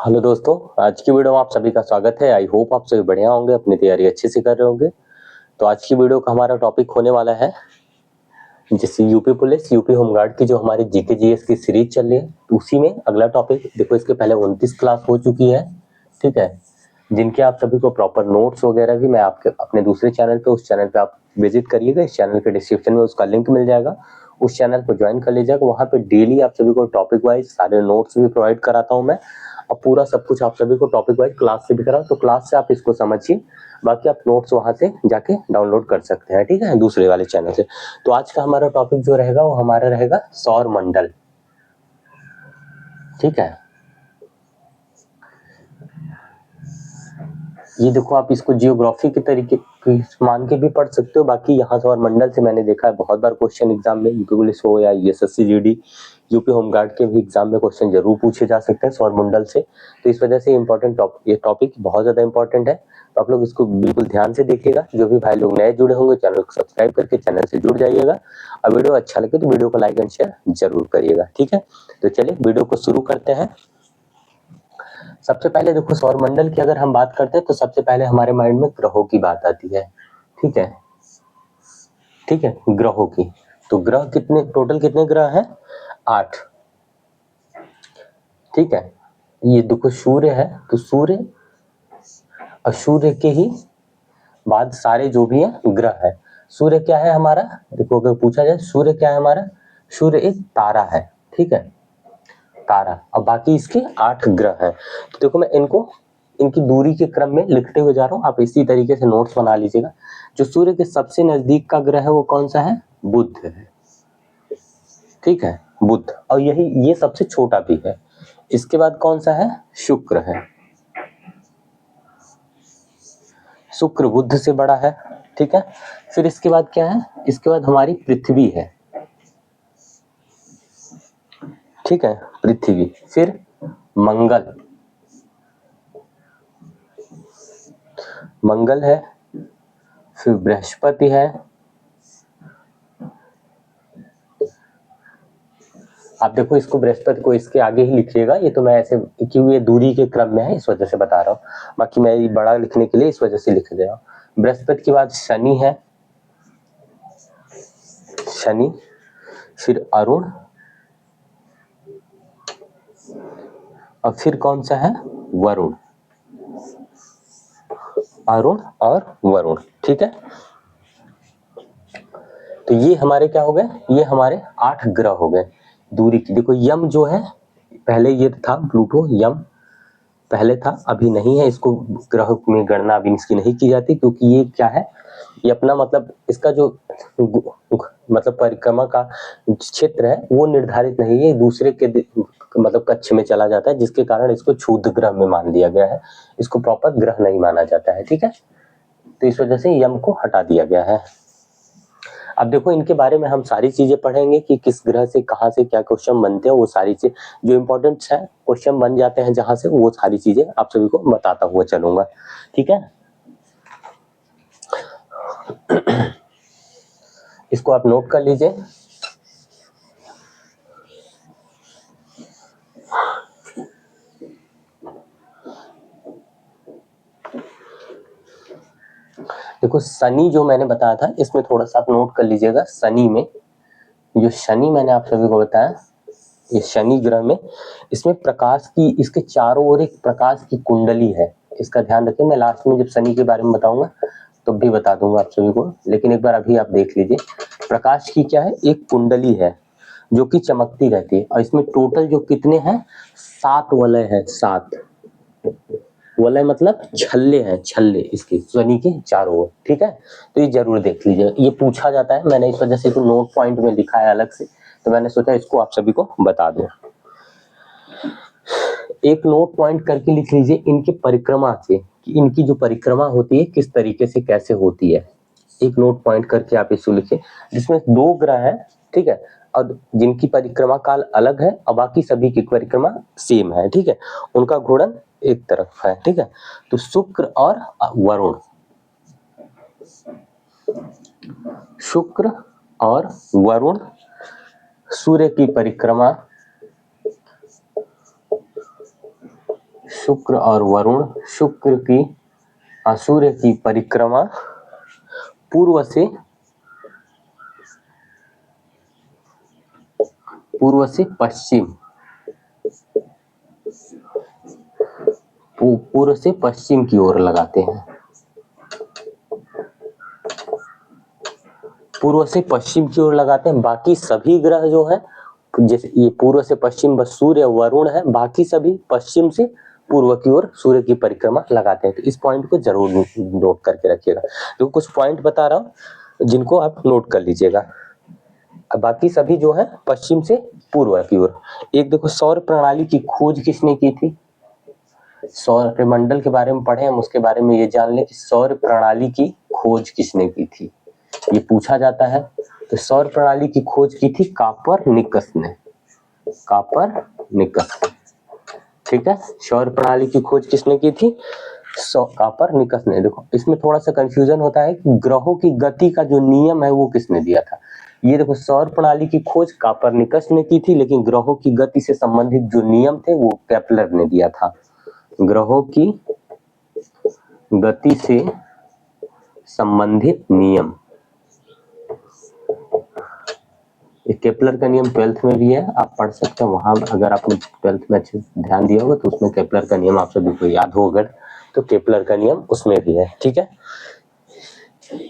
Hello दोस्तों, आज की वीडियो में आप सभी का स्वागत है। आई होप आप सभी बढ़िया होंगे, अपनी तैयारी अच्छे से कर रहे होंगे। तो आज की वीडियो का हमारा टॉपिक होने वाला है जैसे यूपी पुलिस, यूपी होमगार्ड की जो हमारी जीके जीएस की सीरीज चल रही है, उसी में अगला टॉपिक देखो। इसके पहले 29 क्लास हो चुकी है, ठीक है, जिनके आप सभी को प्रॉपर नोट्स वगैरह भी मैं आपके अपने दूसरे चैनल पे, उस चैनल पे आप विजिट करिएगा। इस चैनल के डिस्क्रिप्शन में उसका लिंक मिल जाएगा, उस चैनल को ज्वाइन कर लीजिएगा। वहाँ पे डेली आप सभी को टॉपिक वाइज सारे नोट्स भी प्रोवाइड कराता हूँ मैं, और पूरा सब कुछ आप सभी को टॉपिक वाइज क्लास से भी कराओ। तो क्लास से आप इसको समझिए, बाकी आप नोट्स वहाँ से जाके डाउनलोड कर सकते हैं, ठीक है, दूसरे वाले चैनल से। तो आज का हमारा टॉपिक जो रहेगा वो हमारा रहेगा सौर मंडल, ठीक है। ये देखो, आप इसको जियोग्राफी के तरीके मान के भी पढ़ सकते हो। बाकी यहाँ सौर मंडल से मैंने देखा है बहुत बार क्वेश्चन एग्जाम में, यूपी पुलिस हो या एसएससी जीडी, यूपी होमगार्ड के भी एग्जाम में क्वेश्चन जरूर पूछे जा सकते हैं सौर मंडल से। तो इस वजह से ये टॉपिक बहुत ज्यादा इंपॉर्टेंट है। तो आप लोग इसको बिल्कुल ध्यान से देखिएगा। जो भी भाई लोग नए जुड़े होंगे, चैनल को सब्सक्राइब करके चैनल से जुड़ जाइएगा। और वीडियो अच्छा लगे तो वीडियो को लाइक एंड शेयर जरूर करिएगा, ठीक है। तो चलिए वीडियो को शुरू करते हैं। सबसे पहले देखो, सौरमंडल की अगर हम बात करते हैं तो सबसे पहले हमारे माइंड में ग्रहों की बात आती है, ठीक है, ठीक है, ग्रहों की। तो ग्रह कितने, टोटल कितने ग्रह हैं? 8, ठीक है। ये देखो, सूर्य है, तो सूर्य और सूर्य के ही बाद सारे जो भी हैं ग्रह है। सूर्य क्या है हमारा? देखो, अगर पूछा जाए सूर्य क्या है हमारा, सूर्य एक तारा है, ठीक है, तारा। और बाकी इसके 8 ग्रह हैं। तो देखो, मैं इनको इनकी दूरी के क्रम में लिखते हुए जा रहा हूँ, आप इसी तरीके से नोट्स बना लीजिएगा। जो सूर्य के सबसे नजदीक का ग्रह है वो कौन सा है? बुध है, ठीक है, बुध। और ये सबसे छोटा भी है। इसके बाद कौन सा है? शुक्र है। शुक्र बुध से बड़ा है, ठीक है। फिर इसके बाद क्या है? इसके बाद हमारी पृथ्वी है, ठीक है, पृथ्वी। फिर मंगल, मंगल है। फिर बृहस्पति है। आप देखो, इसको बृहस्पति को इसके आगे ही लिखिएगा। ये तो मैं ऐसे, क्योंकि ये दूरी के क्रम में है इस वजह से बता रहा हूँ। बाकी मैं ये बड़ा लिखने के लिए इस वजह से लिख दे रहा हूँ। बृहस्पति के बाद शनि है, शनि। फिर अरुण, और फिर कौन सा है? वरुण, अरुण और वरुण, ठीक है। तो ये हमारे क्या हो गए? ये हमारे 8 ग्रह हो गए दूरी की। देखो, यम जो है, पहले ये था प्लूटो, यम पहले था, अभी नहीं है। इसको ग्रह में गणना अभी इसकी नहीं की जाती, क्योंकि ये क्या है, ये अपना मतलब इसका जो मतलब परिक्रमा का क्षेत्र है वो निर्धारित नहीं है, दूसरे के मतलब कक्ष में चला जाता है, जिसके कारण इसको क्षुद्र ग्रह में मान दिया गया है। इसको प्रॉपर ग्रह नहीं माना जाता है, ठीक है। तो इस वजह से यम को हटा दिया गया है। अब देखो, इनके बारे में हम सारी चीजें पढ़ेंगे कि किस ग्रह से कहाँ से क्या क्वेश्चन बनते हैं। वो सारी चीज जो इंपॉर्टेंट है, क्वेश्चन बन जाते हैं जहां से, वो सारी चीजें आप सभी को बताता हुआ चलूंगा, ठीक है। इसको आप नोट कर लीजिए। देखो, शनि जो मैंने बताया था, इसमें थोड़ा सा आप नोट कर लीजिएगा। शनि में, जो शनि मैंने आप सभी को बताया, ये शनि ग्रह में, इसमें प्रकाश की, इसके चारों ओर एक प्रकाश की कुंडली है। इसका ध्यान रखें, मैं लास्ट में जब शनि के बारे में बताऊंगा तो भी बता दूंगा आप सभी को, लेकिन एक बार अभी आप देख लीजिए। प्रकाश की क्या है? एक कुंडली है जो कि चमकती रहती है। और इसमें टोटल जो कितने हैं? 7 वलय है, 7 वलय, मतलब छल्ले हैं, छल्ले इसके शनि के चारों ओर, ठीक है। तो ये जरूर देख लीजिए, ये पूछा जाता है। मैंने इस वजह से इसको नोट पॉइंट में लिखा है अलग से, तो मैंने सोचा इसको आप सभी को बता दूं। एक नोट पॉइंट करके लिख लीजिए इनकी परिक्रमा से, कि इनकी जो परिक्रमा होती है किस तरीके से कैसे होती है। एक नोट पॉइंट करके आप इसको लिखिए, जिसमें 2 ग्रह हैं, ठीक है, और जिनकी परिक्रमा काल अलग है और बाकी सभी की परिक्रमा सेम है, ठीक है। उनका घूर्णन एक तरफ है, ठीक है। तो शुक्र और वरुण, शुक्र और वरुण सूर्य की परिक्रमा, शुक्र और वरुण, शुक्र की सूर्य की परिक्रमा पूर्व से पश्चिम, पूर्व से पश्चिम की ओर लगाते हैं। पूर्व से पश्चिम की ओर लगाते हैं। बाकी सभी ग्रह जो है, जैसे ये पूर्व से पश्चिम बस सूर्य वरुण है, बाकी सभी पश्चिम से पूर्व की ओर सूर्य की परिक्रमा लगाते हैं। तो इस पॉइंट को जरूर नोट करके रखिएगा। तो कुछ पॉइंट बता रहा हूं जिनको आप नोट कर लीजिएगा। बाकी सभी जो है पश्चिम से पूर्व की ओर। एक देखो, सौर प्रणाली की खोज किसने की थी? सौर मंडल के बारे में पढ़े हम, उसके बारे में ये जान लें कि सौर प्रणाली की खोज किसने की थी, ये पूछा जाता है। तो सौर प्रणाली की खोज की थी कापरनिकस ने। कापरनिकस, ठीक है। सौर प्रणाली की खोज किसने की थी? कापरनिकस ने। देखो इसमें थोड़ा सा कंफ्यूजन होता है कि ग्रहों की गति का जो नियम है वो किसने दिया था। ये देखो, सौर प्रणाली की खोज कापरनिकस ने की थी, लेकिन ग्रहों की गति से संबंधित जो नियम थे वो केपलर ने दिया था। ग्रहों की गति से संबंधित नियम, केपलर का नियम 12th में भी है, आप पढ़ सकते हैं वहां। अगर आपने 12th में अच्छे ध्यान दिया होगा तो उसमें केपलर का नियम आप सभी को याद होगा, तो केपलर का नियम उसमें भी है, ठीक है।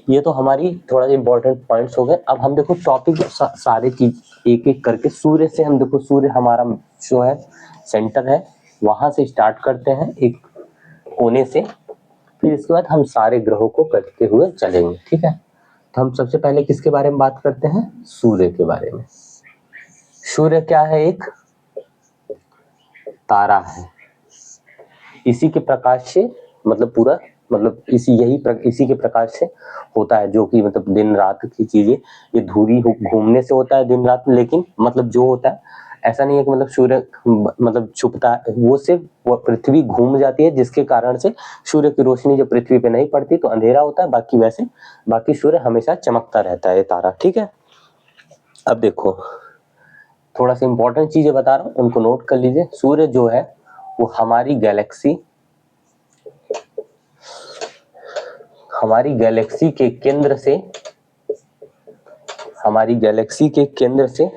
ये तो हमारी थोड़ा इंपॉर्टेंट पॉइंट्स हो गए। अब हम देखो टॉपिक सारे की एक एक करके। सूर्य से हम देखो, सूर्य हमारा जो है सेंटर है, वहां से स्टार्ट करते हैं एक कोने से, फिर इसके बाद हम सारे ग्रहों को करते हुए चलेंगे, ठीक है। तो हम सबसे पहले किसके बारे में बात करते हैं? सूर्य के बारे में। सूर्य क्या है? एक तारा है। इसी के प्रकाश से मतलब पूरा मतलब इसी के प्रकाश से होता है, जो कि मतलब दिन रात की चीजें, ये धुरी घूमने से होता है दिन रात, लेकिन मतलब जो होता है ऐसा नहीं है कि मतलब सूर्य मतलब छुपता है, वो सिर्फ पृथ्वी घूम जाती है, जिसके कारण से सूर्य की रोशनी जब पृथ्वी पे नहीं पड़ती तो अंधेरा होता है। बाकी सूर्य हमेशा चमकता रहता है, तारा, ठीक है। अब देखो थोड़ा सा इंपॉर्टेंट चीजें बता रहा हूँ, उनको नोट कर लीजिए। सूर्य जो है वो हमारी गैलेक्सी के केंद्र से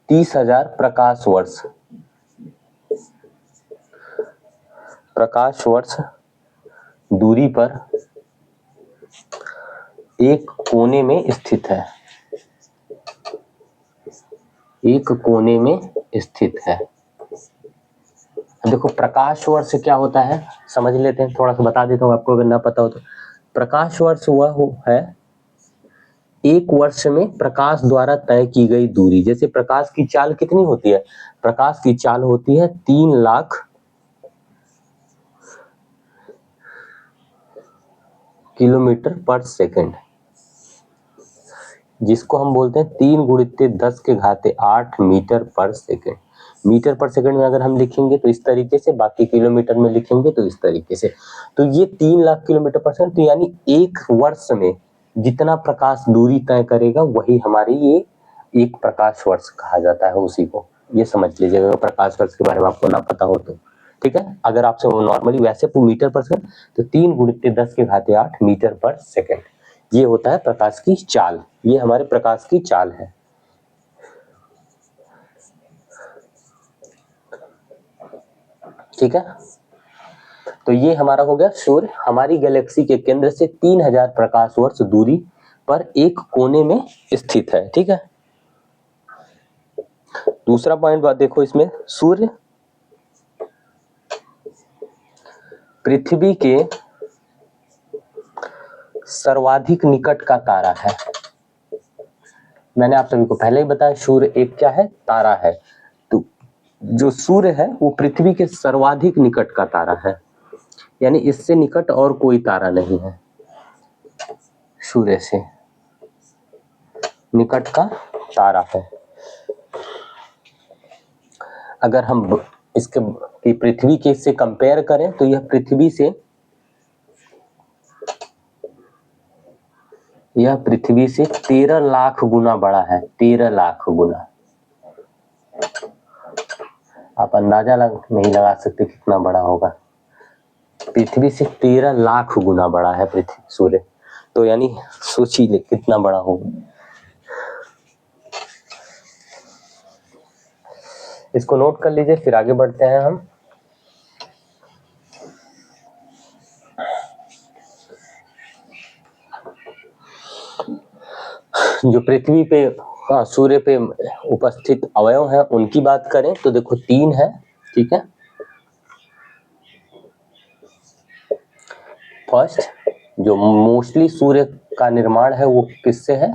30,000 प्रकाश वर्ष दूरी पर एक कोने में स्थित है। देखो प्रकाश वर्ष क्या होता है समझ लेते हैं, थोड़ा सा बता देता हूँ आपको अगर ना पता हो तो। प्रकाश वर्ष वह है एक वर्ष में प्रकाश द्वारा तय की गई दूरी। जैसे प्रकाश की चाल कितनी होती है? प्रकाश की चाल होती है 3 लाख किलोमीटर पर सेकंड, जिसको हम बोलते हैं 3 × 10⁸ मीटर पर सेकंड। मीटर पर सेकंड में अगर हम लिखेंगे तो इस तरीके से, बाकी किलोमीटर में लिखेंगे तो इस तरीके से। तो ये 3 लाख किलोमीटर पर सेकंड, तो यानी एक वर्ष में जितना प्रकाश दूरी तय करेगा वही हमारी ये एक प्रकाश वर्ष कहा जाता है उसी को। ये समझ लीजिएगा प्रकाश वर्ष के बारे में आपको ना पता हो तो, ठीक है। अगर आपसे नॉर्मली वैसे मीटर पर सेकंड तो 3 × 10⁸ मीटर पर सेकंड, ये होता है प्रकाश की चाल। ये हमारे प्रकाश की चाल है, ठीक है। तो ये हमारा हो गया सूर्य हमारी गैलेक्सी के केंद्र से 3000 प्रकाश वर्ष दूरी पर एक कोने में स्थित है, ठीक है। दूसरा पॉइंट बात देखो इसमें, सूर्य पृथ्वी के सर्वाधिक निकट का तारा है। मैंने आप सभी को पहले ही बताया सूर्य एक क्या है? तारा है। तो जो सूर्य है वो पृथ्वी के सर्वाधिक निकट का तारा है, यानी इससे निकट और कोई तारा नहीं है। सूर्य से निकट का तारा है। अगर हम इसके पृथ्वी के से कंपेयर करें तो यह पृथ्वी से 13 लाख गुना बड़ा है। 13 लाख गुना, आप अंदाजा नहीं लगा सकते कितना बड़ा होगा। पृथ्वी से 13 लाख गुना बड़ा है पृथ्वी सूर्य, तो यानी सोचिए कितना बड़ा होगा। इसको नोट कर लीजिए, फिर आगे बढ़ते हैं हम। जो पृथ्वी पे सूर्य पे उपस्थित अवयव हैं उनकी बात करें तो देखो 3 है, ठीक है। फर्स्ट, जो मोस्टली सूर्य का निर्माण है वो किससे है?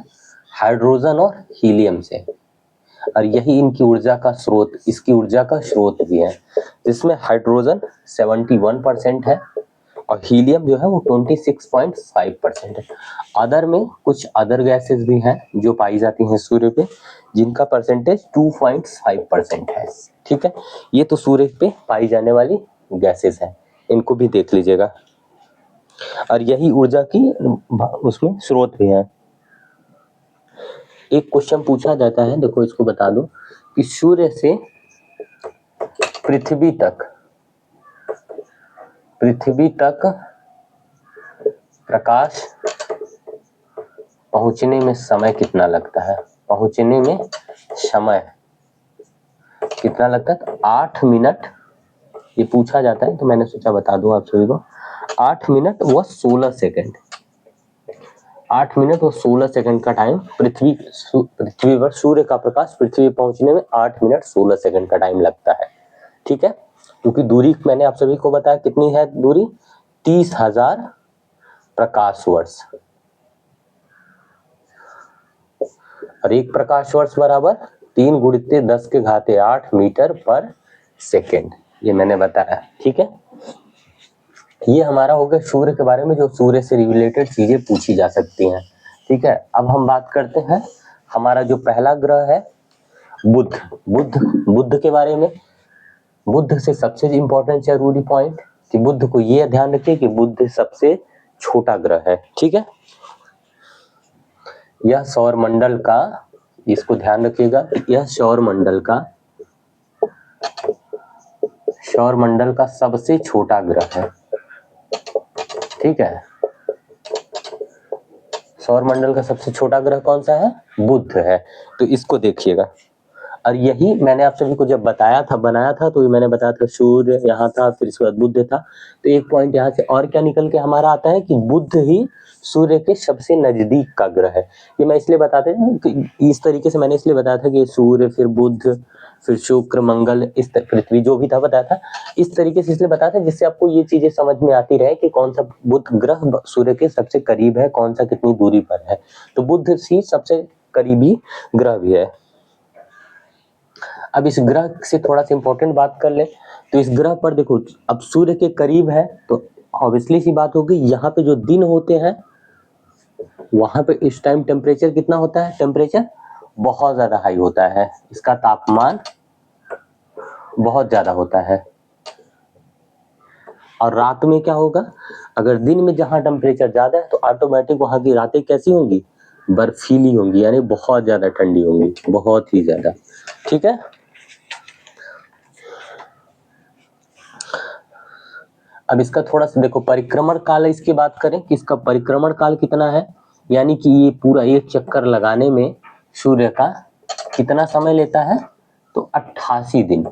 हाइड्रोजन और हीलियम से, और यही इनकी ऊर्जा का स्रोत, इसकी ऊर्जा का स्रोत भी है, जिसमें हाइड्रोजन 71% है और हीलियम जो है वो 26.5% है। अदर में कुछ अदर गैसेस भी हैं जो पाई जाती हैं सूर्य पे, जिनका परसेंटेज 2.5% है, ठीक है। ये तो सूर्य पे पाई जाने वाली गैसेस हैं, इनको भी देख लीजिएगा, और यही ऊर्जा की उसमें स्रोत भी है। एक क्वेश्चन पूछा जाता है, देखो इसको बता दो कि सूर्य से पृथ्वी तक प्रकाश पहुंचने में समय कितना लगता है? पहुंचने में समय कितना लगता है? 8 मिनट ये पूछा जाता है, तो मैंने सोचा बता दूं आप सभी को। 8 मिनट व 16 सेकंड, 8 मिनट और 16 सेकंड का टाइम पृथ्वी पर सूर्य का प्रकाश पृथ्वी पहुंचने में 8 मिनट 16 सेकंड का टाइम लगता है, ठीक है। क्योंकि दूरी मैंने आप सभी को बताया कितनी है दूरी, 30,000 प्रकाश वर्ष, और एक प्रकाश वर्ष बराबर 3 × 10⁸ मीटर पर सेकेंड, ये मैंने बताया, ठीक है। ये हमारा हो गया सूर्य के बारे में, जो सूर्य से रिलेटेड चीजें पूछी जा सकती हैं, ठीक है। अब हम बात करते हैं हमारा जो पहला ग्रह है बुध के बारे में। बुध से सबसे इंपॉर्टेंट जरूरी पॉइंट कि बुध को ये ध्यान रखिए कि बुध सबसे छोटा ग्रह है, ठीक है। यह सौरमंडल का, इसको ध्यान रखिएगा, यह सौरमंडल का सबसे छोटा ग्रह है, ठीक है। सौरमंडल का सबसे छोटा ग्रह कौन सा है? बुध है, तो इसको देखिएगा। और यही मैंने आप सभी को जब बनाया था तो मैंने बताया था सूर्य यहाँ था, फिर इसके बाद बुध था। तो एक पॉइंट यहाँ से और क्या निकल के हमारा आता है कि बुध ही सूर्य के सबसे नजदीक का ग्रह है। ये मैं इसलिए बताते हैं, इस तरीके से मैंने इसलिए बताया था कि सूर्य, फिर बुध, फिर शुक्र, मंगल, इस पृथ्वी जो भी था बताया था, इस तरीके से इसलिए बताया था जिससे आपको ये चीजें समझ में आती रहे कि कौन सा बुध ग्रह सूर्य के सबसे करीब है, कौन सा कितनी दूरी पर है। तो बुध ही सबसे करीबी ग्रह भी है। अब इस ग्रह से थोड़ा सा इंपॉर्टेंट बात कर ले, तो इस ग्रह पर देखो, अब सूर्य के करीब है तो ऑब्वियसली सी बात होगी, यहाँ पे जो दिन होते हैं वहां पे इस टाइम टेम्परेचर कितना होता है? टेम्परेचर बहुत ज्यादा हाई होता है, इसका तापमान बहुत ज्यादा होता है। और रात में क्या होगा? अगर दिन में जहां टेम्परेचर ज्यादा है तो ऑटोमेटिक वहां की रातें कैसी होंगी? बर्फीली होंगी, यानी बहुत ज्यादा ठंडी होंगी, बहुत ही ज्यादा, ठीक है। अब इसका थोड़ा सा देखो परिक्रमण काल, इसकी बात करें कि इसका परिक्रमण काल कितना है, यानी कि ये पूरा एक चक्कर लगाने में सूर्य का कितना समय लेता है? तो 88 दिन,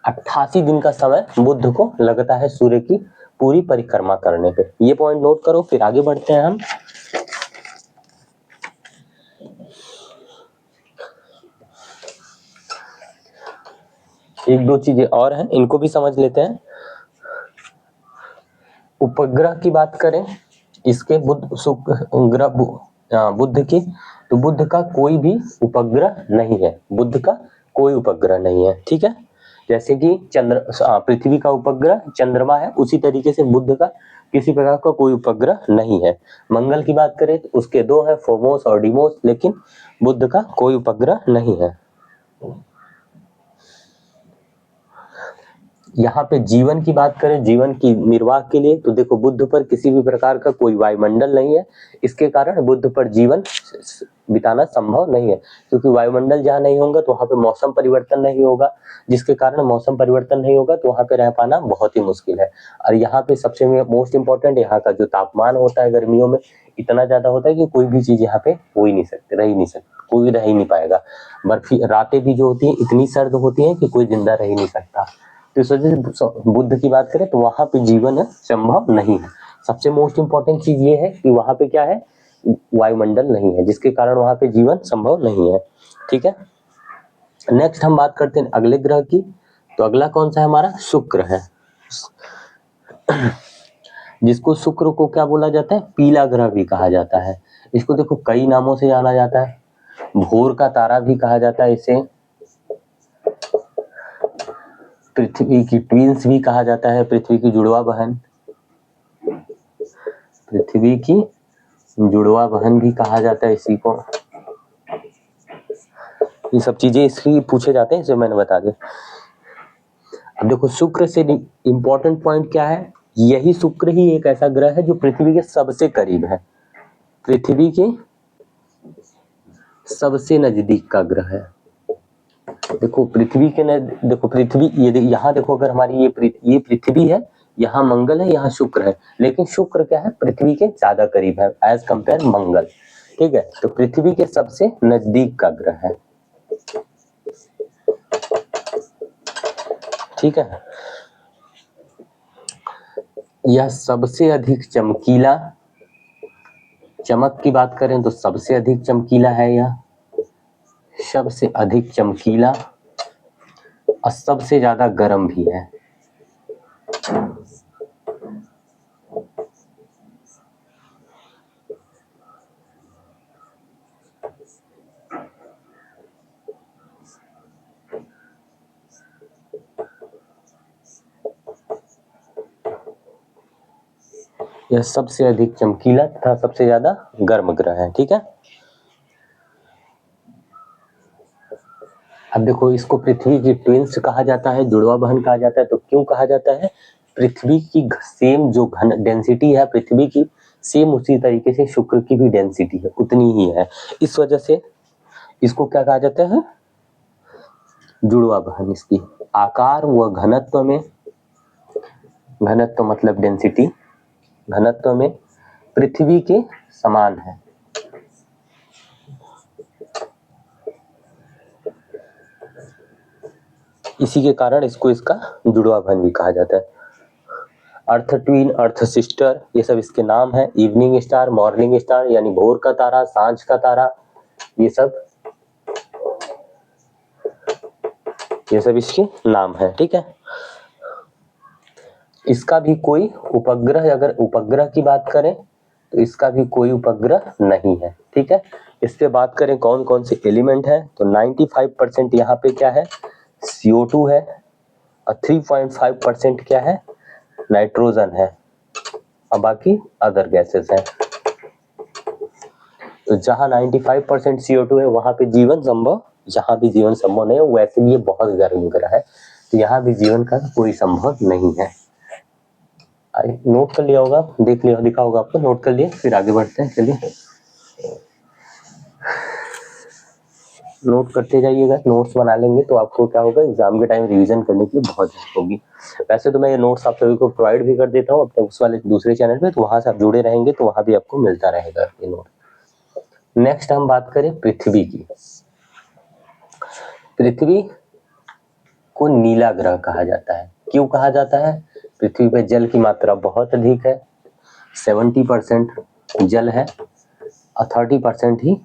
88 दिन का समय बुध को लगता है सूर्य की पूरी परिक्रमा करने पे। ये पॉइंट नोट करो, फिर आगे बढ़ते हैं हम। एक दो चीजें और हैं, इनको भी समझ लेते हैं। उपग्रह की बात करें इसके बुध की, तो बुध का कोई भी उपग्रह नहीं है, बुध का कोई उपग्रह नहीं है, ठीक है। जैसे कि पृथ्वी का उपग्रह चंद्रमा है, उसी तरीके से बुध का किसी प्रकार का कोई उपग्रह नहीं है। मंगल की बात करें तो उसके 2 हैं, फोमोस और डीमोस, लेकिन बुध का कोई उपग्रह नहीं है। यहाँ पे जीवन की बात करें, जीवन की निर्वाह के लिए, तो देखो बुध पर किसी भी प्रकार का कोई वायुमंडल नहीं है, इसके कारण बुध पर जीवन बिताना संभव नहीं है, क्योंकि वायुमंडल जहाँ नहीं होगा तो वहाँ पे मौसम परिवर्तन नहीं होगा, जिसके कारण मौसम परिवर्तन नहीं होगा तो वहाँ पे रह पाना बहुत ही मुश्किल है। और यहाँ पे सबसे मोस्ट इम्पोर्टेंट, यहाँ का जो तापमान होता है गर्मियों में इतना ज्यादा होता है कि कोई भी चीज यहाँ पे हो ही नहीं सकती, रह ही नहीं सकती, कोई रह ही नहीं पाएगा। बर्फी रातें भी जो होती है इतनी सर्द होती है कि कोई जिंदा रह ही नहीं सकता। तो इस वजह से बुद्ध की बात करें तो वहाँ पे जीवन संभव नहीं है। सबसे मोस्ट इम्पोर्टेंट चीज ये है कि वहाँ पे क्या है, वायुमंडल नहीं है, जिसके कारण वहाँ पे जीवन संभव नहीं है। ठीक है, नेक्स्ट हम बात करते हैं अगले ग्रह की। तो अगला कौन सा है हमारा, शुक्र है, जिसको शुक्र को क्या बोला जाता है, पीला ग्रह भी कहा जाता है। इसको देखो कई नामों से जाना जाता है, भोर का तारा भी कहा जाता है इसे, पृथ्वी की ट्विंस भी कहा जाता है, पृथ्वी की जुड़वा बहन, पृथ्वी की जुड़वा बहन भी कहा जाता है इसी को। ये सब चीजें इसलिए पूछे जाते हैं, इसे मैंने बता दिया। अब देखो शुक्र से इंपॉर्टेंट पॉइंट क्या है, यही शुक्र ही एक ऐसा ग्रह है जो पृथ्वी के सबसे करीब है, पृथ्वी के सबसे नजदीक का ग्रह है। देखो पृथ्वी के देखो पृथ्वी ये यहाँ देखो, अगर हमारी ये पृथ्वी है, यहाँ मंगल है, यहाँ शुक्र है, लेकिन शुक्र क्या है, पृथ्वी के ज्यादा करीब है एज कंपेयर मंगल। ठीक है, तो पृथ्वी के सबसे नजदीक का ग्रह है। ठीक है, यह सबसे अधिक चमकीला, चमक की बात करें तो सबसे अधिक चमकीला है यह, सबसे अधिक चमकीला और सबसे ज्यादा गर्म भी है। यह सबसे अधिक चमकीला तथा सबसे ज्यादा गर्म ग्रह है। ठीक है, अब देखो इसको पृथ्वी की ट्विंस कहा जाता है, जुड़वा बहन कहा जाता है। तो क्यों कहा जाता है, पृथ्वी की सेम जो घन डेंसिटी है पृथ्वी की, सेम उसी तरीके से शुक्र की भी डेंसिटी है, उतनी ही है। इस वजह से इसको क्या कहा जाता है, जुड़वा बहन। इसकी आकार व घनत्व में, घनत्व मतलब डेंसिटी, घनत्व में पृथ्वी के समान है। इसी के कारण इसको इसका जुड़वा बहन भी कहा जाता है। अर्थ ट्वीन, अर्थ सिस्टर, ये सब इसके नाम है। इवनिंग स्टार, मॉर्निंग स्टार यानी भोर का तारा, सांझ का तारा, ये सब इसके नाम है। ठीक है, इसका भी कोई उपग्रह, अगर उपग्रह की बात करें तो इसका भी कोई उपग्रह नहीं है। ठीक है, इस पे बात करें कौन कौन से एलिमेंट है, तो 95% यहाँ पे क्या है, CO2 है, और 3.5% क्या है, नाइट्रोजन है, और बाकी अदर गैसेस हैं। तो जहाँ 95% CO2 है वहां पे जीवन संभव, जहाँ भी जीवन संभव नहीं है, वैसे भी ये बहुत गर्म ग्रह है, तो यहाँ भी जीवन का कोई संभव नहीं है। नोट कर लिया होगा, देख लिया, दिखा होगा आपको, नोट कर लिए, फिर आगे बढ़ते हैं। चलिए नोट करते जाइएगा, नोट्स बना लेंगे तो आपको क्या होगा, एग्जाम के टाइम रिवीजन करने की बहुत हेल्प होगी। वैसे तो मैं ये नोट्स आप सभी को प्रोवाइड भी कर देता हूँ अपने उस वाले दूसरे चैनल पे, तो वहां से आप जुड़े रहेंगे तो वहां भी आपको मिलता रहेगा ये नोट। नेक्स्ट हम बात करें पृथ्वी की। पृथ्वी को नीला ग्रह कहा जाता है। क्यों कहा जाता है, पृथ्वी पे जल की मात्रा बहुत अधिक है, 70% जल है और 30% ही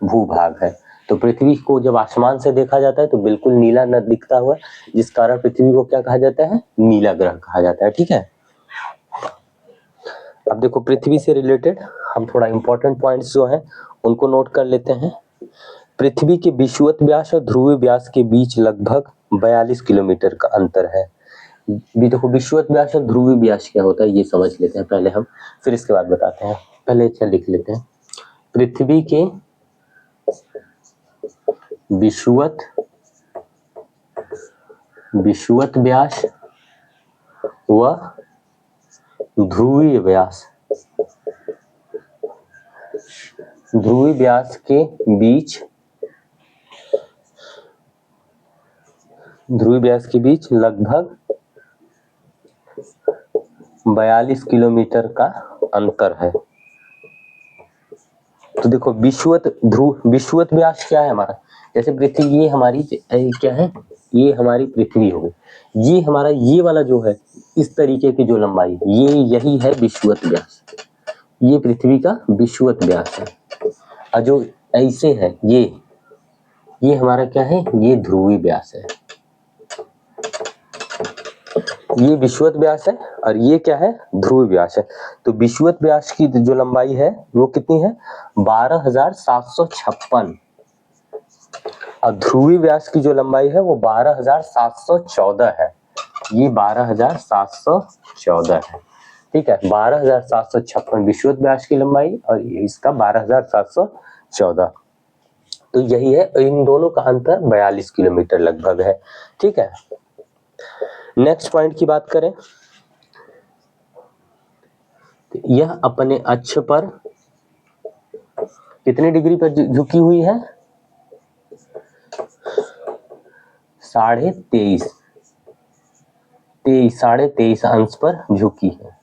भूभाग है। तो पृथ्वी को जब आसमान से देखा जाता है तो बिल्कुल नीला न दिखता हुआ, जिस कारण पृथ्वी को क्या कहा जाता है, नीला ग्रह कहा जाता है। ठीक है, अब देखो पृथ्वी से रिलेटेड हम थोड़ा इंपॉर्टेंट पॉइंट्स जो हैं उनको नोट कर लेते हैं। पृथ्वी के विषुवत व्यास और ध्रुवीय व्यास के बीच लगभग 42 किलोमीटर का अंतर है। भी देखो विषुवत व्यास और ध्रुवीय व्यास क्या होता है ये समझ लेते हैं पहले हम, फिर इसके बाद बताते हैं। पहले अच्छा लिख लेते हैं, पृथ्वी के विषुवत व्यास व ध्रुवीय व्यास ध्रुवीय व्यास के बीच लगभग 42 किलोमीटर का अंतर है। तो देखो विषुवत व्यास क्या है हमारा, जैसे पृथ्वी, ये हमारी क्या है, ये हमारी पृथ्वी हो गई, ये हमारा ये वाला जो है इस तरीके की जो लंबाई, ये यही है विषुवत व्यास, ये पृथ्वी का विषुवत व्यास है। और जो ऐसे है ये हमारा क्या है, ये ध्रुवीय व्यास है। ये विषुवत व्यास है और ये क्या है, ध्रुवीय व्यास है। तो विषुवत व्यास की जो लंबाई है वो कितनी है, 12,756, और ध्रुवीय व्यास की जो लंबाई है वो 12,714 है। ये 12,714 है, ठीक है। 12,756 विषुवत व्यास की लंबाई और इसका 12,714। तो यही है, इन दोनों का अंतर 42 किलोमीटर लगभग है, ठीक है। नेक्स्ट पॉइंट की बात करें, यह अपने अक्ष पर कितने डिग्री पर झुकी हुई है, 23.5 अंश पर झुकी है,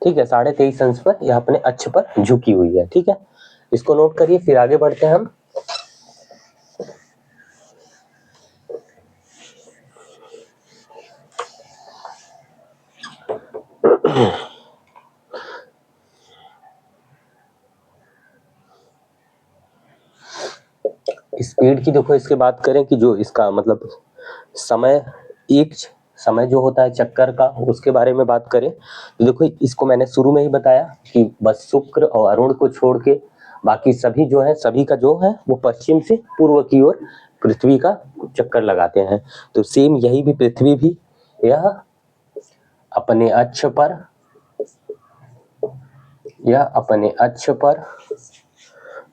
ठीक है। 23.5 अंश पर यह अपने अक्ष पर झुकी हुई है, ठीक है। इसको नोट करिए, फिर आगे बढ़ते हैं हम। स्पीड की देखो, इसके बात करें कि जो इसका मतलब समय जो होता है चक्कर का, उसके बारे में बात करें तो देखो, इसको मैंने शुरू में ही बताया कि बस शुक्र और अरुण को छोड़ के बाकी सभी जो है, सभी का जो है वो पश्चिम से पूर्व की ओर पृथ्वी का चक्कर लगाते हैं। तो सेम यही भी, पृथ्वी भी यह अपने अक्ष पर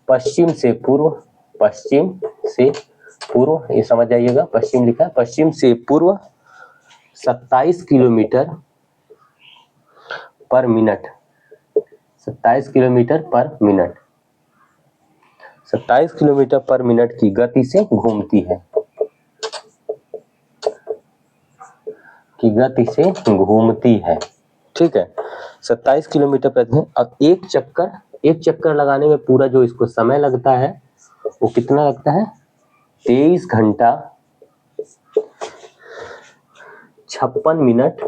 पश्चिम से पूर्व, ये समझ जाइएगा, पश्चिम लिखा है, पश्चिम से पूर्व 27 किलोमीटर पर मिनट, 27 किलोमीटर पर मिनट की गति से घूमती है, ठीक है। 27 किलोमीटर प्रति। अब एक चक्कर लगाने में पूरा जो इसको समय लगता है वो कितना लगता है, 23 घंटा 56 मिनट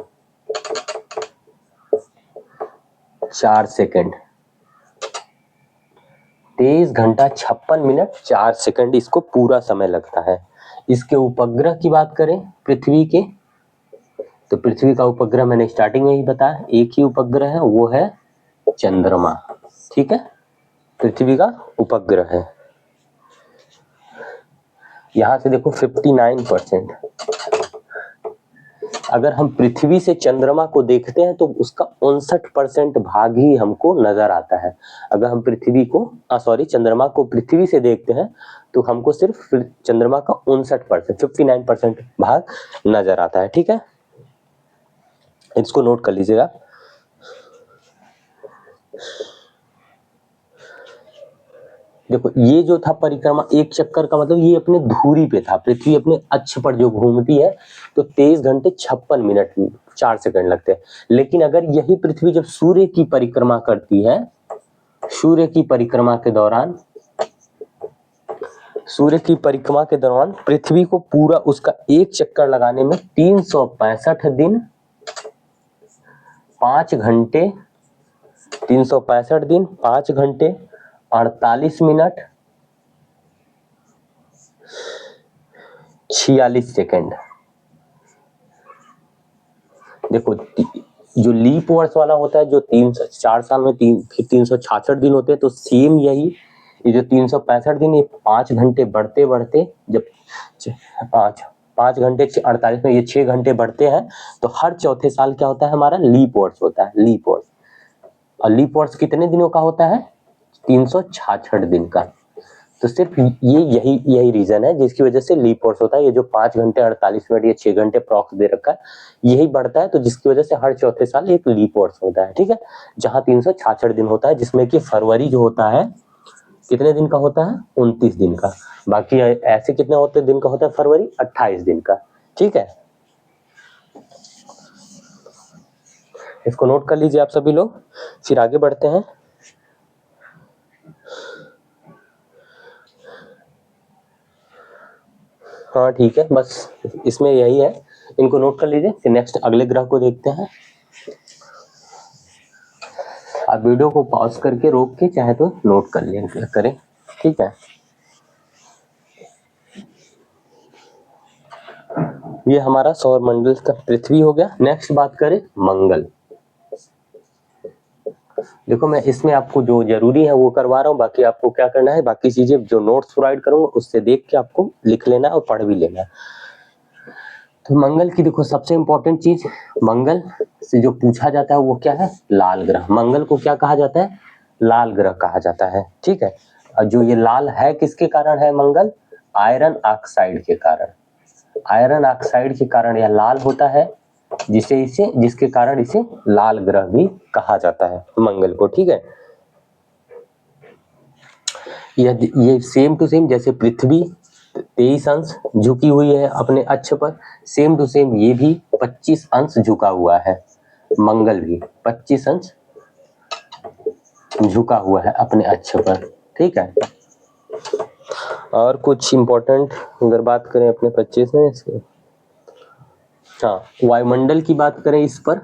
4 सेकंड। 23 घंटा 56 मिनट 4 सेकंड इसको पूरा समय लगता है। इसके उपग्रह की बात करें पृथ्वी के, तो पृथ्वी का उपग्रह मैंने स्टार्टिंग में ही बताया, एक ही उपग्रह है, वो है चंद्रमा, ठीक है। पृथ्वी का उपग्रह है, यहां से देखो 59%। अगर हम पृथ्वी से चंद्रमा को देखते हैं तो उसका 59% भाग ही हमको नजर आता है। अगर हम चंद्रमा को पृथ्वी से देखते हैं तो हमको सिर्फ चंद्रमा का 59% भाग नजर आता है, ठीक है। इसको नोट कर लीजिएगा। देखो, ये जो था परिक्रमा, एक चक्कर का मतलब ये अपने धुरी पे था, पृथ्वी अपने अक्ष पर जो घूमती है तो 23 घंटे 56 मिनट 4 सेकंड लगते हैं। लेकिन अगर यही पृथ्वी जब सूर्य की परिक्रमा करती है, सूर्य की परिक्रमा के दौरान पृथ्वी को पूरा उसका एक चक्कर लगाने में 365 दिन 5 घंटे 48 मिनट 46 सेकंड। देखो, जो लीप वर्ष वाला होता है, जो 4 साल में 366 दिन होते हैं, तो सेम यही, ये जो 365 दिन, ये 5 घंटे बढ़ते जब 5 घंटे 48 में ये 6 घंटे बढ़ते हैं, तो हर चौथे साल क्या होता है, हमारा लीप वर्ष होता है, लीप वर्ष। और लीप वर्ष कितने दिनों का होता है, 366 दिन का। तो सिर्फ ये यही रीजन है जिसकी वजह से लीप वर्ष होता है। ये जो 5 घंटे 48 मिनट या 6 घंटे प्रॉक्स दे रखा है यही बढ़ता है, तो जिसकी वजह से हर चौथे साल एक लीप वर्ष होता है, ठीक है। जहां 366 दिन होता है, जिसमें कि फरवरी जो होता है कितने दिन का होता है, 29 दिन का। बाकी ऐसे कितने होते दिन का होता है फरवरी, 28 दिन का, ठीक है। इसको नोट कर लीजिए आप सभी लोग, फिर आगे बढ़ते हैं। हाँ ठीक है, बस इसमें यही है, इनको नोट कर लीजिए। फिर नेक्स्ट अगले ग्रह को देखते हैं। आप वीडियो को पॉज करके रोक के चाहे तो नोट कर लिया करें, ठीक है। ये हमारा सौर मंडल का पृथ्वी हो गया। नेक्स्ट बात करें मंगल। देखो मैं इसमें आपको जो जरूरी है वो करवा रहा हूँ, बाकी आपको क्या करना है, बाकी चीजें जो नोट्स प्रोवाइड करूंगा उससे देख के आपको लिख लेना और पढ़ भी लेना। तो मंगल की देखो सबसे इंपॉर्टेंट चीज, मंगल से जो पूछा जाता है वो क्या है, लाल ग्रह। मंगल को क्या कहा जाता है, लाल ग्रह कहा जाता है, ठीक है। और जो ये लाल है किसके कारण है मंगल, आयरन ऑक्साइड के कारण। आयरन ऑक्साइड के कारण यह लाल होता है, जिसके कारण इसे लाल ग्रह भी कहा जाता है मंगल को, ठीक है। ये सेम टू सेम जैसे पृथ्वी 23 अंश झुकी हुई है अपने अक्ष पर, सेम टू सेम ये भी 25 अंश झुका हुआ है, मंगल भी 25 अंश झुका हुआ है अपने अक्ष पर, ठीक है। और कुछ इंपॉर्टेंट अगर बात करें अपने 25 में इसके, हाँ वायुमंडल की बात करें इस पर,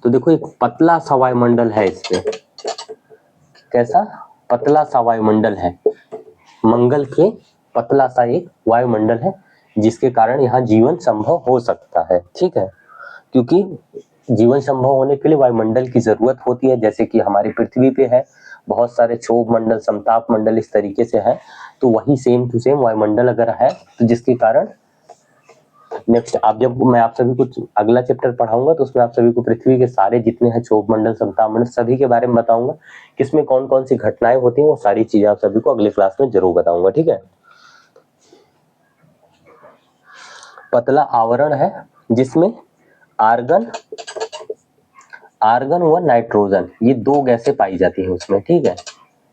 तो देखो एक पतला सा वायुमंडल है इस पे, कैसा पतला सा वायुमंडल है मंगल के, पतला सा एक वायुमंडल है जिसके कारण यहाँ जीवन संभव हो सकता है, ठीक है। क्योंकि जीवन संभव होने के लिए वायुमंडल की जरूरत होती है, जैसे कि हमारी पृथ्वी पे है बहुत सारे क्षोभ मंडल, समताप मंडल इस तरीके से है, तो वही सेम टू सेम वायुमंडल अगर है तो जिसके कारण नेक्स्ट जब मैं आप सभी को अगला चैप्टर पढ़ाऊंगा तो उसमें आप सभी को पृथ्वी के सारे जितने हैं क्षोभ मंडल, समताप मंडल सभी के बारे में बताऊंगा, किसमें कौन कौन सी घटनाएं होती हैं, वो सारी चीजें आप सभी को अगले क्लास में जरूर बताऊंगा, ठीक है। पतला आवरण है जिसमें आर्गन व नाइट्रोजन ये दो गैसें पाई जाती है उसमें, ठीक है।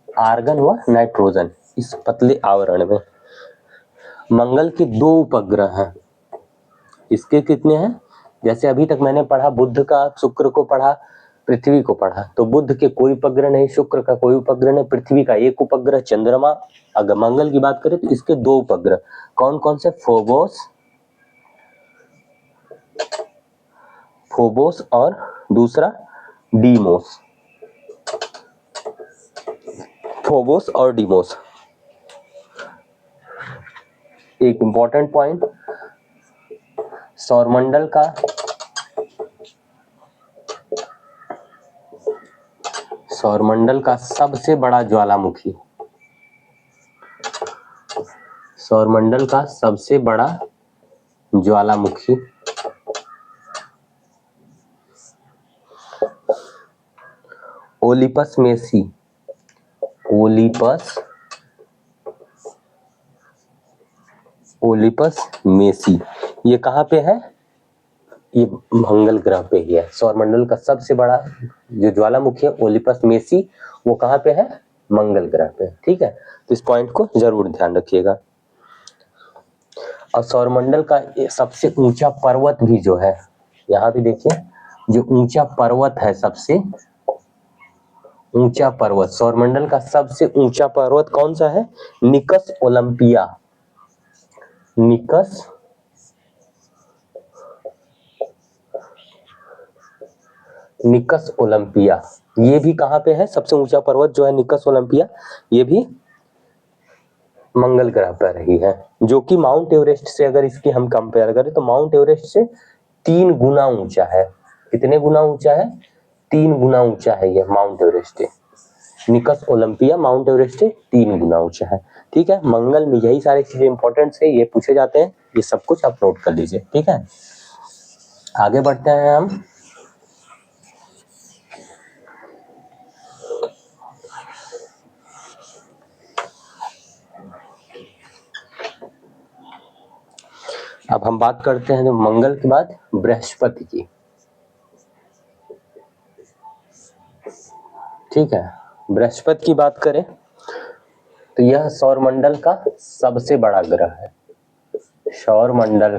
आर्गन व नाइट्रोजन इस पतले आवरण में। मंगल के 2 उपग्रह हैं, इसके कितने हैं, जैसे अभी तक मैंने पढ़ा बुध का, शुक्र को पढ़ा, पृथ्वी को पढ़ा, तो बुध के कोई उपग्रह नहीं, शुक्र का कोई उपग्रह नहीं, पृथ्वी का एक उपग्रह चंद्रमा। अगर मंगल की बात करें तो इसके 2 उपग्रह, कौन कौन से, फोबोस और दूसरा डीमोस, फोबोस और डीमोस। एक इंपॉर्टेंट पॉइंट, सौरमंडल का सबसे बड़ा ज्वालामुखी, सौरमंडल का सबसे बड़ा ज्वालामुखी ओलिपस मेसी, ओलिपस मेसी ये कहाँ पे है, ये मंगल ग्रह पे ही है। सौरमंडल का सबसे बड़ा जो ज्वालामुखी है ओलिपस मेसी, वो कहाँ पे है, मंगल ग्रह पे, ठीक है। तो इस पॉइंट को जरूर ध्यान रखिएगा। और सौरमंडल का सबसे ऊंचा पर्वत भी जो है, यहाँ भी देखिए जो ऊंचा पर्वत है, सबसे ऊंचा पर्वत, सौरमंडल का सबसे ऊंचा पर्वत कौन सा है, निकस ओलंपिया, निकस ओलंपिया ये भी कहाँ पे है, सबसे ऊंचा पर्वत जो है निकस ओलंपिया, ये भी मंगल ग्रह पर ही है, जो कि माउंट एवरेस्ट से अगर इसकी हम कंपेयर करें तो माउंट एवरेस्ट से 3 गुना ऊंचा है। कितने गुना ऊंचा है, 3 गुना ऊंचा है ये माउंट एवरेस्ट से, निकस ओलंपिया माउंट एवरेस्ट से 3 गुना ऊंचा है, ठीक है। मंगल में यही सारी चीजें इंपॉर्टेंट है, ये पूछे जाते हैं, ये सब कुछ आप नोट कर लीजिए, ठीक है। आगे बढ़ते हैं हम। अब हम बात करते हैं मंगल के बाद बृहस्पति की। ठीक है, बृहस्पति की बात करें तो यह सौरमंडल का सबसे बड़ा ग्रह है। सौरमंडल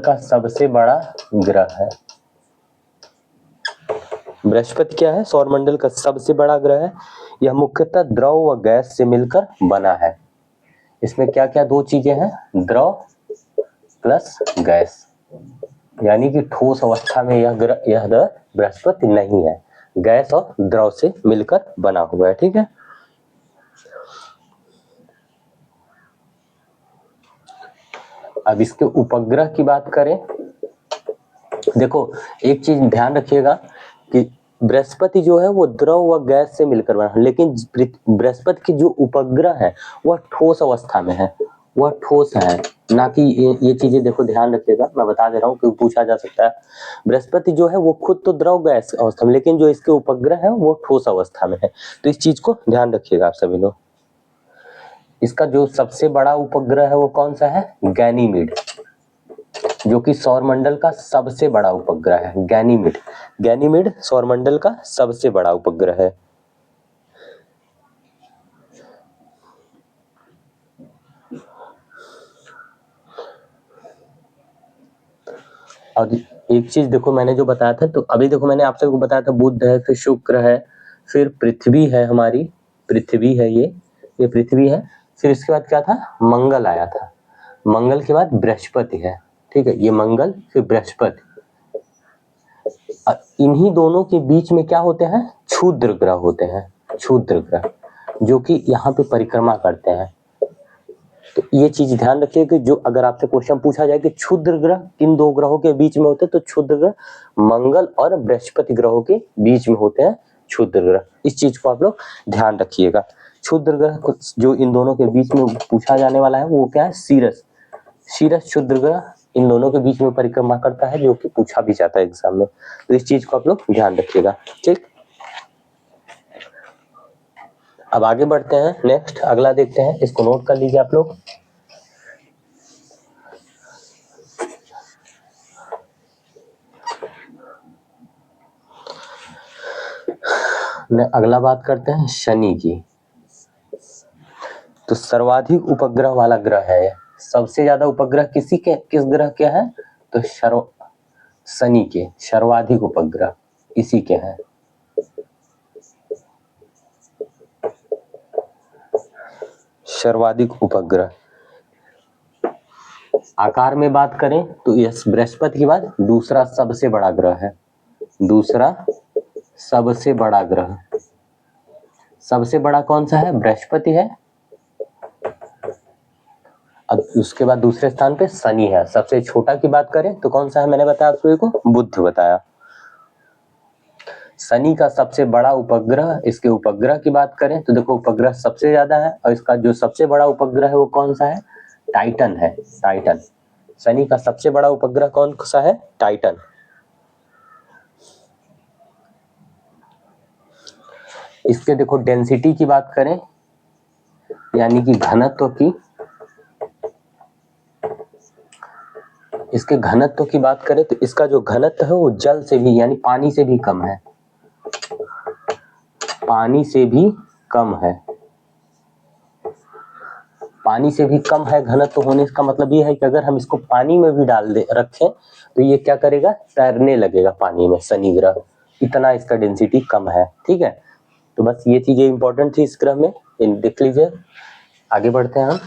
का सबसे बड़ा ग्रह है बृहस्पति। क्या है? सौरमंडल का सबसे बड़ा ग्रह है। यह मुख्यतः द्रव व गैस से मिलकर बना है। इसमें क्या क्या दो चीजें हैं? द्रव प्लस गैस, यानी कि ठोस अवस्था में यह बृहस्पति नहीं है, गैस और द्रव से मिलकर बना हुआ है। ठीक है, अब इसके उपग्रह की बात करें, देखो एक चीज ध्यान रखिएगा कि बृहस्पति जो है वो द्रव व गैस से मिलकर बना, लेकिन बृहस्पति की जो उपग्रह है वह ठोस अवस्था में है, वह ठोस है, ना कि ये चीजें देखो ध्यान रखिएगा, मैं बता दे रहा हूँ क्योंकि पूछा जा सकता है। बृहस्पति जो है वो खुद तो द्रव गैस अवस्था में, लेकिन जो इसके उपग्रह है वो ठोस अवस्था में है। तो इस चीज को ध्यान रखिएगा आप सभी लोग। इसका जो सबसे बड़ा उपग्रह है वो कौन सा है? गैनीमीड, जो कि सौरमंडल का सबसे बड़ा उपग्रह है। गैनीमीड सौरमंडल का सबसे बड़ा उपग्रह है। और एक चीज देखो, मैंने जो बताया था, तो अभी देखो मैंने आप सबको बताया था बुध है, फिर शुक्र है, फिर पृथ्वी है, हमारी पृथ्वी है, ये पृथ्वी है। फिर इसके बाद क्या था? मंगल आया था। मंगल के बाद बृहस्पति है। ठीक है, ये मंगल फिर बृहस्पति। इन्हीं दोनों के बीच में क्या होते हैं? क्षुद्र ग्रह होते हैं, क्षुद्र ग्रह, जो कि यहाँ पे परिक्रमा करते हैं। तो ये चीज ध्यान रखिए कि जो अगर आपसे क्वेश्चन पूछा जाए कि क्षुद्र ग्रह किन दो ग्रहों के बीच में होते हैं, तो क्षुद्र ग्रह मंगल और बृहस्पति ग्रहों के बीच में होते हैं क्षुद्र ग्रह। इस चीज को आप लोग ध्यान रखिएगा। क्षुद्र ग्रह जो इन दोनों के बीच में पूछा जाने वाला है वो क्या है? सीरस क्षुद्र ग्रह इन दोनों के बीच में परिक्रमा करता है, जो कि पूछा भी जाता है एग्जाम में। तो इस चीज को आप लोग ध्यान रखिएगा। ठीक, अब आगे बढ़ते हैं, नेक्स्ट अगला देखते हैं, इसको नोट कर लीजिए आप लोग। अगला बात करते हैं शनि की। तो सर्वाधिक उपग्रह वाला ग्रह है, सबसे ज्यादा उपग्रह किस ग्रह के हैं? तो शनि के सर्वाधिक उपग्रह इसी के हैं। सर्वाधिक उपग्रह आकार में बात करें तो यह बृहस्पति के बाद दूसरा सबसे बड़ा ग्रह है। दूसरा सबसे बड़ा ग्रह, सबसे बड़ा कौन सा है? बृहस्पति है। अब उसके बाद दूसरे स्थान पे शनि है। सबसे छोटा की बात करें तो कौन सा है? मैंने बताया आप सभी को, बुध बताया। शनि का सबसे बड़ा उपग्रह, इसके उपग्रह की बात करें तो देखो उपग्रह सबसे ज्यादा है, और इसका जो सबसे बड़ा उपग्रह है वो कौन सा है? टाइटन है। टाइटन, शनि का सबसे बड़ा उपग्रह कौन सा है? टाइटन। इसके देखो डेंसिटी की बात करें, यानी कि घनत्व की, इसके घनत्व की बात करें तो इसका जो घनत्व है वो जल से भी, यानी पानी से भी कम है। पानी से भी कम है, पानी से भी कम है घनत्व होने का मतलब ये है कि अगर हम इसको पानी में भी डाल दे रखें तो ये क्या करेगा? तैरने लगेगा पानी में, शनि ग्रह, इतना इसका डेंसिटी कम है। ठीक है, तो बस ये चीजें इंपॉर्टेंट थी इस ग्रह में, देख लीजिए। आगे बढ़ते हैं हम।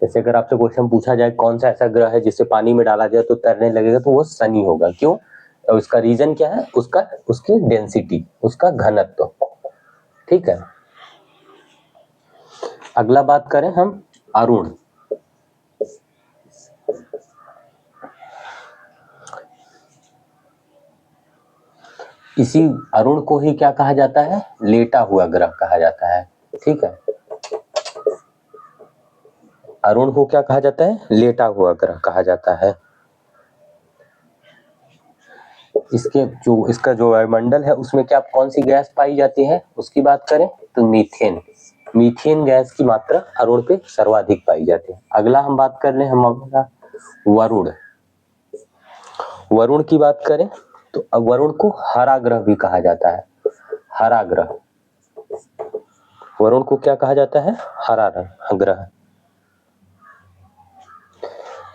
जैसे अगर आपसे क्वेश्चन पूछा जाए कौन सा ऐसा ग्रह है जिसे पानी में डाला जाए तो तैरने लगेगा, तो वो शनि होगा। क्यों? और उसका रीजन क्या है? उसकी डेंसिटी, उसका घनत्व। ठीक है, अगला बात करें हम अरुण। इसी अरुण को ही क्या कहा जाता है? लेटा हुआ ग्रह कहा जाता है। ठीक है, अरुण को क्या कहा जाता है? लेटा हुआ ग्रह कहा जाता है। इसका जो वायुमंडल है उसमें क्या कौन सी गैस पाई जाती है उसकी बात करें तो मीथेन गैस की मात्रा अरुण पे सर्वाधिक पाई जाती है। अगला हम बात कर रहे हैं हम अपना वरुण की बात करें तो वरुण को हरा ग्रह भी कहा जाता है। हरा ग्रह, वरुण को क्या कहा जाता है? हरा ग्रह।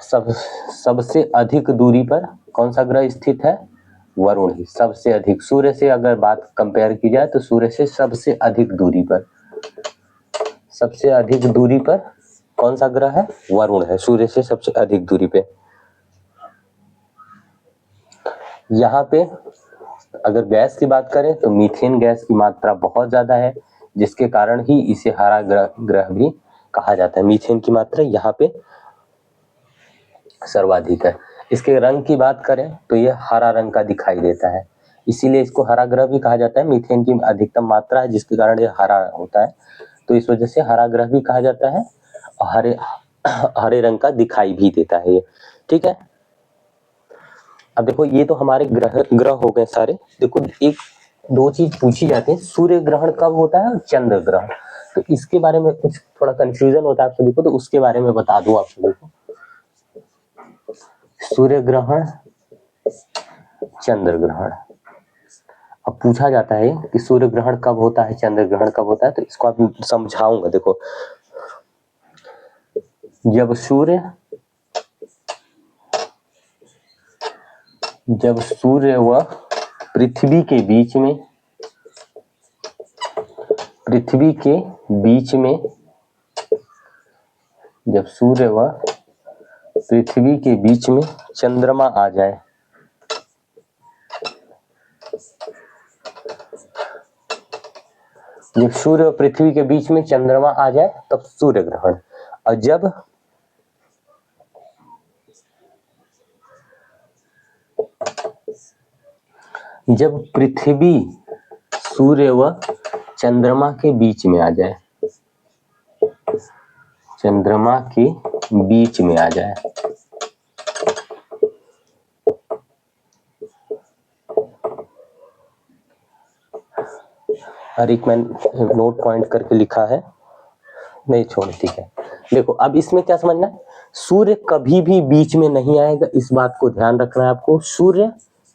सबसे अधिक दूरी पर कौन सा ग्रह स्थित है? वरुण ही सबसे अधिक। सूर्य से अगर बात कंपेयर की जाए तो सूर्य से सबसे अधिक दूरी पर कौन सा ग्रह है? वरुण है, सूर्य से सबसे अधिक दूरी पे। यहाँ पे अगर गैस की बात करें तो मीथेन गैस की मात्रा बहुत ज्यादा है, जिसके कारण ही इसे हरा ग्रह भी कहा जाता है। मीथेन की मात्रा यहाँ पे सर्वाधिक है। इसके रंग की बात करें तो यह हरा रंग का दिखाई देता है, इसीलिए इसको हरा ग्रह भी कहा जाता है। मीथेन की अधिकतम मात्रा है जिसके कारण यह हरा होता है, तो इस वजह से हरा ग्रह भी कहा जाता है। हरे रंग का दिखाई भी देता है ये, ठीक है। अब देखो ये तो हमारे ग्रह हो गए सारे। देखो एक दो चीज पूछी जाती है, सूर्य ग्रहण कब होता है और चंद्र ग्रहण, तो इसके बारे में कुछ थोड़ा कंफ्यूजन होता है आप सभी को, तो उसके बारे में बता दूं आप सभी को। सूर्य ग्रहण, चंद्र ग्रहण। अब पूछा जाता है कि सूर्य ग्रहण कब होता है, चंद्र ग्रहण कब होता है, तो इसको आप समझाऊंगा। देखो जब सूर्य व पृथ्वी के बीच में जब सूर्य व पृथ्वी के बीच में चंद्रमा आ जाए, जब सूर्य और पृथ्वी के बीच में चंद्रमा आ जाए तब सूर्य ग्रहण। और जब पृथ्वी सूर्य व चंद्रमा के बीच में आ जाए, चंद्रमा के बीच में आ जाए, हर एक मैंने नोट पॉइंट करके लिखा है, नहीं छोड़, ठीक है। देखो अब इसमें क्या समझना है, सूर्य कभी भी बीच में नहीं आएगा, इस बात को ध्यान रखना है आपको। सूर्य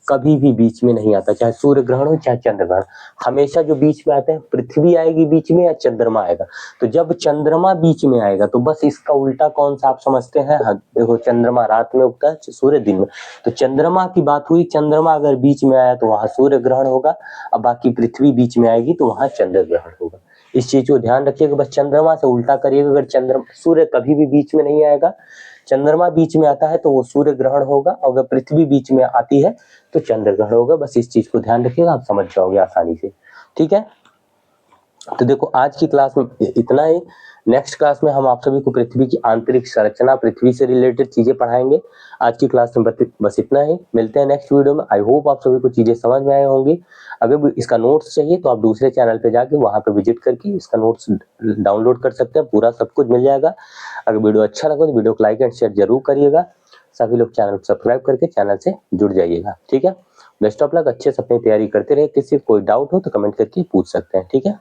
कभी भी बीच में नहीं आता, चाहे सूर्य ग्रहण हो चाहे चंद्र ग्रहण, हमेशा जो बीच में आते हैं पृथ्वी आएगी बीच में या चंद्रमा आएगा। तो जब चंद्रमा बीच में आएगा तो बस इसका उल्टा कौन सा आप समझते हैं? हाँ, देखो चंद्रमा रात में उगता है, सूर्य दिन में, तो चंद्रमा की बात हुई। चंद्रमा अगर बीच में आया तो वहां सूर्य ग्रहण होगा, और बाकी पृथ्वी बीच में आएगी तो वहां चंद्र ग्रहण होगा। इस चीज को ध्यान रखिएगा, बस चंद्रमा से उल्टा करिएगा। अगर सूर्य कभी भी बीच में नहीं आएगा, चंद्रमा बीच में आता है तो वो सूर्य ग्रहण होगा, और अगर पृथ्वी बीच में आती है तो चंद्र ग्रहण होगा। बस इस चीज को ध्यान रखिएगा, आप समझ जाओगे आसानी से, ठीक है। तो देखो आज की क्लास में इतना ही। नेक्स्ट क्लास में हम आप सभी को पृथ्वी की आंतरिक संरचना, पृथ्वी से रिलेटेड चीजें पढ़ाएंगे। आज की क्लास में बस इतना ही। मिलते हैं नेक्स्ट वीडियो में। आई होप आप सभी को चीजें समझ में आए होंगी। अगर इसका नोट्स चाहिए तो आप दूसरे चैनल पे जाके वहां पे विजिट करके इसका नोट्स डाउनलोड कर सकते हैं, पूरा सब कुछ मिल जाएगा। अगर वीडियो अच्छा लगा तो वीडियो को लाइक एंड शेयर जरूर करिएगा। सभी लोग चैनल को सब्सक्राइब करके चैनल से जुड़ जाइएगा, ठीक है। बेस्ट ऑफ लक, अच्छे से अपनी तैयारी करते रहे। किसी कोई डाउट हो तो कमेंट करके पूछ सकते हैं, ठीक है।